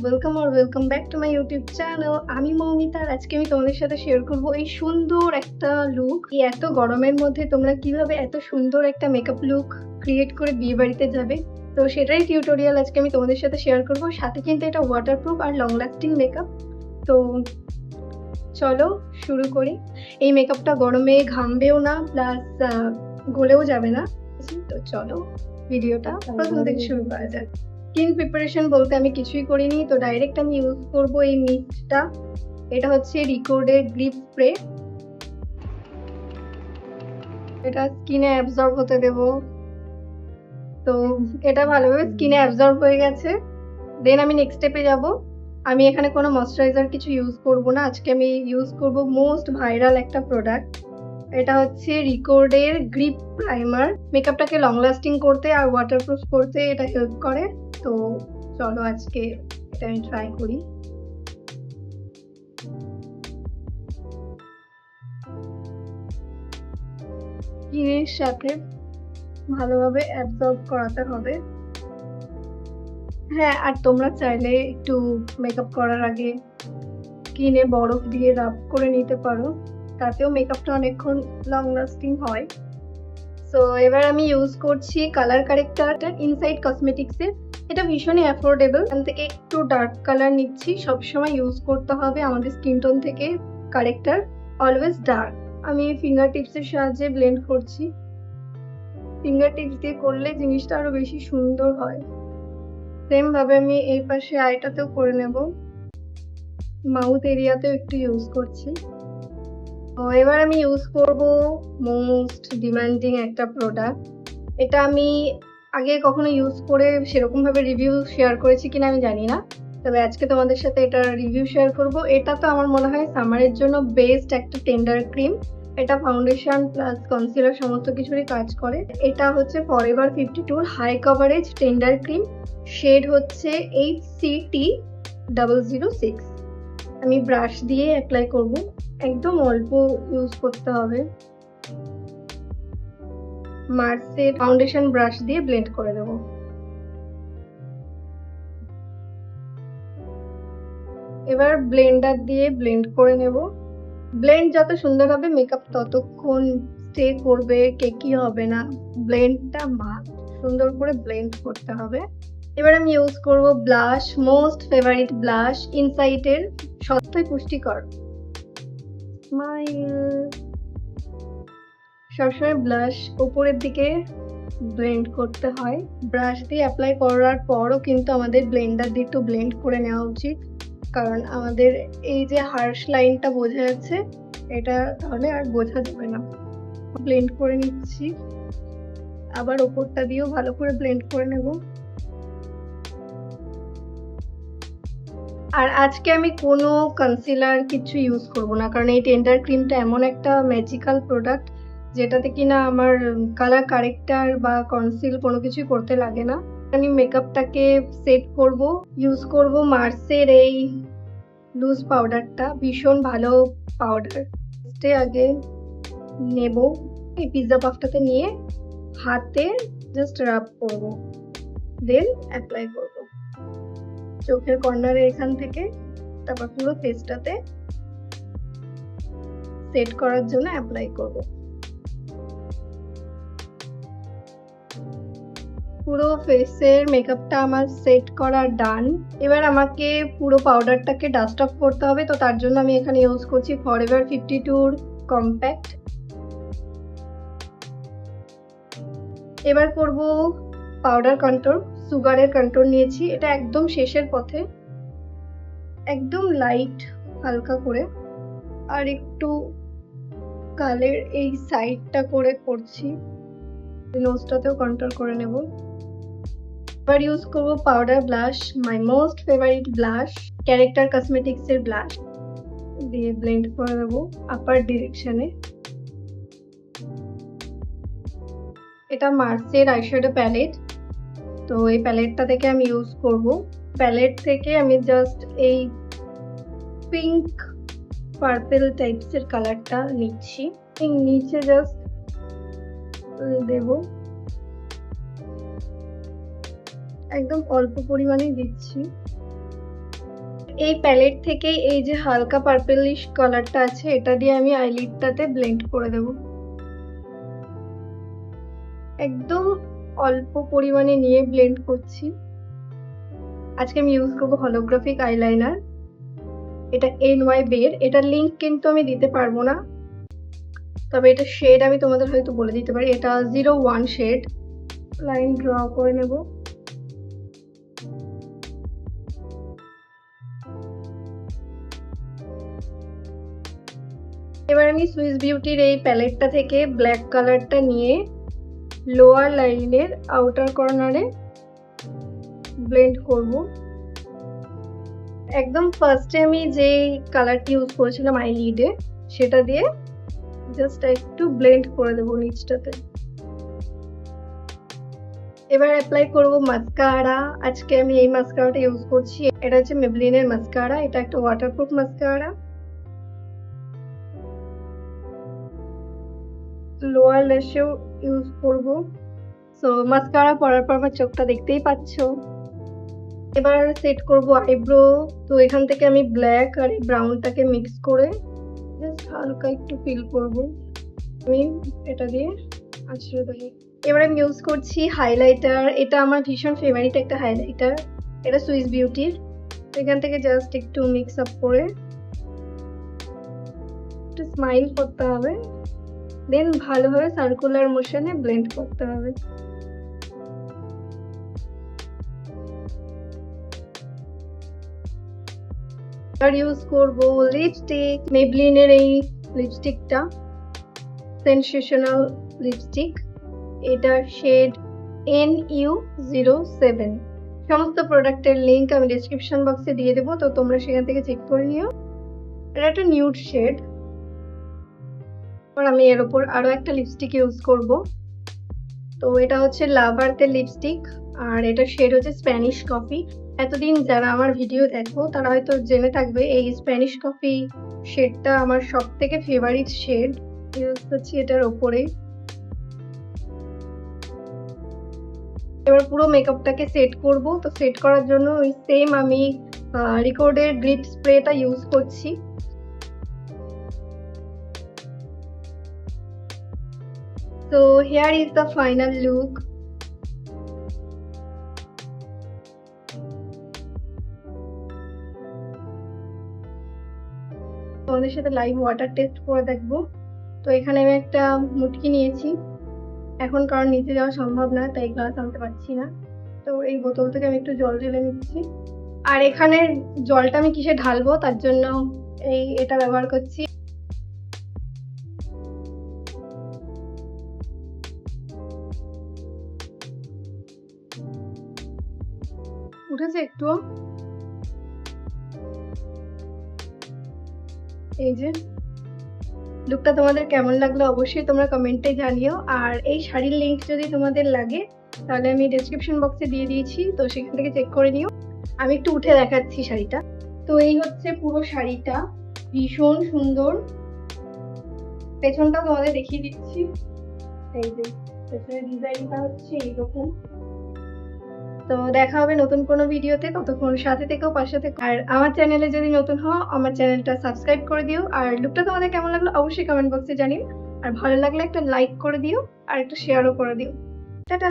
Welcome back to my YouTube channel. আমি মৌমিতা, আর আজকে আমি তোমাদের সাথে শেয়ার করব এই সুন্দর একটা লুক। এই এত গরমের মধ্যে তোমরা কিভাবে এত সুন্দর একটা মেকআপ লুক ক্রিয়েট করে বিয়ে বাড়িতে যাবে, তো সেটাই টিউটোরিয়াল আজকে আমি তোমাদের সাথে শেয়ার করব। সাথে কিন্তু এটা ওয়াটারপ্রুফ আর লং লাস্টিং মেকআপ। তো চলো শুরু করি। এই মেকআপটা গরমে ঘামবেও না, প্লাস গলেও যাবে না। তো চলো ভিডিওটা প্রথম থেকে শুরু করা যাক। স্কিন প্রিপারেশন বলতে আমি কিছুই করিনি, তো ডাইরেক্ট আমি ইউজ করব এই মিস্টটা। এটা হচ্ছে রিকোর্ডের গ্রিপ স্প্রে। এটা স্কিনে অ্যাবজর্ব হতে দেব। তো এটা ভালোভাবে স্কিনে অ্যাবজর্ব হয়ে গেছে। দেন আমি নেক্সট স্টেপে যাব। আমি এখানে কোনো ময়শ্চারাইজার কিছু ইউজ করব না, আজকে আমি ইউজ করব মোস্ট ভাইরাল একটা প্রোডাক্ট। এটা হচ্ছে রিকোর্ডের গ্রিপ প্রাইমার। মেকআপটাকে লং লাস্টিং করতে আর ওয়াটারপ্রুফ করতে এটা হেল্প করে। তো চলো আজকে এটা আমি ট্রাই করি। স্কিনের সাথে ভালোভাবে অ্যাবজর্ব করাতে হবে। হ্যাঁ, আর তোমরা চাইলে একটু মেকআপ করার আগে স্কিনে বরফ দিয়ে রাব করে নিতে পারো, তাতেও মেকআপটা অনেকক্ষণ লং লাস্টিং হয়। সো এবার আমি ইউজ করছি কালার কারেক্টারটা ইনসাইড কসমেটিক্সের। এটা ভীষণই অ্যাফোর্ডেবল। এখান থেকে একটু ডার্ক কালার নিচ্ছি। সবসময় ইউজ করতে হবে আমাদের স্কিন টোন থেকে কারেক্টার অলওয়েজ ডার্ক। আমি ফিঙ্গার টিপসের সাহায্যে ব্লেন্ড করছি। ফিঙ্গার টিপস দিয়ে করলে জিনিসটা আরো বেশি সুন্দর হয়। সেম ভাবে আমি এই পাশে আইটাতেও করে নেব। মাউথ এরিয়াতেও একটু ইউজ করছি। এবার আমি ইউজ করব মোস্ট ডিমান্ডিং একটা প্রোডাক্ট। এটা আমি আগে কখনো ইউজ করে সেরকম ভাবে রিভিউ শেয়ার করেছি কিনা আমি জানি না, তবে আজকে তোমাদের সাথে এটা রিভিউ শেয়ার করব। এটা তো আমার মনে হয় সামারের জন্য বেস্ট একটা টেন্ডার ক্রিম। এটা ফাউন্ডেশন প্লাস কনসিলার সমস্ত কিছুরই কাজ করে। এটা হচ্ছে Forever 52 high coverage tender cream. Shade হচ্ছে HCT006। আমি ব্রাশ দিয়ে অ্যাপ্লাই করব। একদম অল্প ইউজ করতে হবে। মার্সের ফাউন্ডেশন ব্রাশ দিয়ে ব্লেন্ড করে দেব। এবার ব্লেন্ডার দিয়ে ব্লেন্ড করে নেব। ব্লেন্ড যত সুন্দর হবে মেকআপ ততক্ষণ স্টে করবে, কেকি হবে না। ব্লেন্ডটা সুন্দর করে ব্লেন্ড করতে হবে। এবার আমি ইউজ করব ব্লাশ, মোস্ট ফেভারিট ব্লাশ ইনসাইটের সত্যই পুষ্টিকর স্মাইল। সবসময় ব্লাশ উপরের দিকে ব্লেন্ড করতে হয়। ব্রাশ দিয়ে অ্যাপ্লাই করার পরও কিন্তু আমাদের ব্লেন্ডার দিয়ে একটু ব্লেন্ড করে নেওয়া উচিত, কারণ আমাদের এই যে হার্শ লাইনটা বোঝা যাচ্ছে, এটা তাহলে আর বোঝা যাবে না। ব্লেন্ড করে নিচ্ছি। আবার ওপরটা দিয়েও ভালো করে ব্লেন্ড করে নেব। আর আজকে আমি কোনো কনসিলার কিছু ইউজ করব না, কারণ এই টেন্ডার ক্রিমটা এমন একটা ম্যাজিক্যাল প্রোডাক্ট যেটাতে কিনা আমার কালার কারেক্টার বা কনসিল কোনো কিছুই করতে লাগে না। আমি মেকআপটাকে সেট করব। ইউজ করব মার্সের এই লুজ পাউডারটা, ভীষণ ভালো পাউডার। আগে নেব এই পিৎজা পাফটাতে নিয়ে হাতে জাস্ট রাব করব, দেন অ্যাপ্লাই করব চোখের কর্নারে এখান থেকে, তারপর পুরো ফেসটাতে সেট করার জন্য অ্যাপ্লাই করব। পুরো ফেসের মেকআপটা আমার সেট করা ডান। এবার আমাকে পুরো পাউডারটাকে ডাস্ট অফ করতে হবে, তো তার জন্য আমি এখানে ইউজ করছি ফরএভার 52 কম্প্যাক্ট। এবার করব পাউডার কন্ট্রোল। সুগারের কন্ট্রোল নিয়েছি, এটা একদম শেষের পথে, একদম লাইট হালকা করে, আর একটু কালের এই সাইডটা করে করছি। নোজটাতেও কন্ট্রোল করে নেব। এবার ইউজ করব powder blush, my most favourite blush, character কসমেটিক্সের ব্লাশ দিয়ে ব্লেন্ড করে দেব আপার ডিরেকশনে। এটা মার্সের আইশ্যাডো প্যালেট, তো এই প্যালেটটা থেকে আমি ইউজ করব। প্যালেট থেকে আমি জাস্ট এই পিঙ্ক পার্পল টাইপসের কালারটা নিচ্ছি, নিচে জাস্ট দেব। একদম অল্প পরিমাণে দিচ্ছি। এই প্যালেট থেকে এই যে হালকা পার্পলিশ কালারটা আছে এটা দিয়ে আমি আইলিডটাতে ব্লেন্ড করে দেব। একদম অল্প পরিমাণে নিয়ে ব্লেন্ড করছি। আজকে আমি ইউজ করবো হলোগ্রাফিক আইলাইনার, এটা NY বের। এটার লিঙ্ক কিন্তু আমি দিতে পারবো না, তবে এটা শেড আমি তোমাদের হয়তো বলে দিতে পারি। এটা 01 শেড। লাইন ড্র করে নেব। এবার আমি সুইস বিউটির এই প্যালেটটা থেকে ব্ল্যাক কালারটা নিয়ে লোয়ার লাইনের আউটার কর্নারে ব্লেন্ড করব। একদম ফার্স্টে আমি যে কালারটি ইউজ করেছিলাম আইলিডে সেটা দিয়ে জাস্ট একটু ব্লেন্ড করে দেবো নিচটাতে। এবার অ্যাপ্লাই করব মাস্কারা। আজকে আমি এই মাস্কারাটা ইউজ করছি। এটা হচ্ছে মেবলিনের মাস্কারা। এটা একটা ওয়াটারপ্রুফ মাস্কারা। লোয়ার ল্যাশেও ইউজ করব। সো মাস্কারা পরার পর আমার চোখটা দেখতেই পাচ্ছ। এবার সেট করব আইব্রো। তো এখান থেকে আমি ব্ল্যাক আর ব্রাউনটাকে মিক্স করে জাস্ট হালকা একটু ফিল করব। আমি এটা দিয়ে আঁচড়ে দেবো। এবার আমি ইউজ করছি হাইলাইটার। এটা আমার ভীষণ ফেভারিট একটা হাইলাইটার। এটা সুইস বিউটির। এখান থেকে জাস্ট একটু মিক্স আপ করে একটু স্মাইল করতে হবে, দেন ভালোভাবে সার্কুলার মোশনে ব্লেন্ড করতে হবে। আর ইউজ করব লিপস্টিক, মেবলিনের এই লিপস্টিকটা, সেনসেশনাল লিপস্টিক। এটা শেড NU07। সমস্ত প্রোডাক্টের লিংক আমি ডেসক্রিপশন বক্সে দিয়ে দেবো, তো তোমরা সেখান থেকে চেক করে নিও। এটা একটা নিউড শেড। আমি এর উপর আরো একটা লিপস্টিক ইউজ করব। তো এটা হচ্ছে লাভ আর্থের লিপস্টিক, আর এটা শেড হচ্ছে স্প্যানিশ কফি। এতদিন যারা আমার ভিডিও দেখো তারা হয়তো জেনে থাকবে এই স্প্যানিশ কফি শেডটা আমার সব থেকে ফেভারিট শেড। ইউজ করছি এটার ওপরে। এবার পুরো মেকআপটাকে সেট করব। তো সেট করার জন্য ওই সেম আমি রিকোডের গ্লিট স্প্রেটা ইউজ করছি। So here is the final look. তোমাদের সাথে লাইভ ওয়াটার টেস্ট করে দেখবো। তো এখানে আমি একটা মুটকি নিয়েছি, এখন কারণ নিচে যাওয়া সম্ভব না তাই গ্লাস আনতে পারছি না। তো এই বোতল থেকে আমি একটু জল ঢেলে নিচ্ছি। আর এখানে জলটা আমি কিসে ঢালবো তার জন্য এটা ব্যবহার করছি। উঠেছে একটু। এই যে লুকটা তোমাদের কেমন লাগলো অবশ্যই তোমরা কমেন্টে জানিও। আর এই শাড়ির লিংক যদি তোমাদের লাগে তাহলে আমি ডেসক্রিপশন বক্সে দিয়ে দিয়েছি, তো সেখান থেকে চেক করে নিও। আমি একটু উঠে দেখাচ্ছি শাড়িটা। তো এই হচ্ছে পুরো শাড়িটা, ভীষণ সুন্দর। পেছনটা তোমাদের দেখিয়ে দিচ্ছি। এই যে পেছনের ডিজাইনটা হচ্ছে এইরকম। তো দেখা হবে নতুন কোনো ভিডিওতে, ততক্ষণ সাথে থেকো, পাশে থেকো। আর আমার চ্যানেলে যদি নতুন হও আমার চ্যানেলটা সাবস্ক্রাইব করে দিও। আর লুকটা তোমাদের কেমন লাগলো অবশ্যই কমেন্ট বক্সে জানিও। আর ভালো লাগলে একটা লাইক করে দিও আর একটা শেয়ারও করে দিও। টাটা।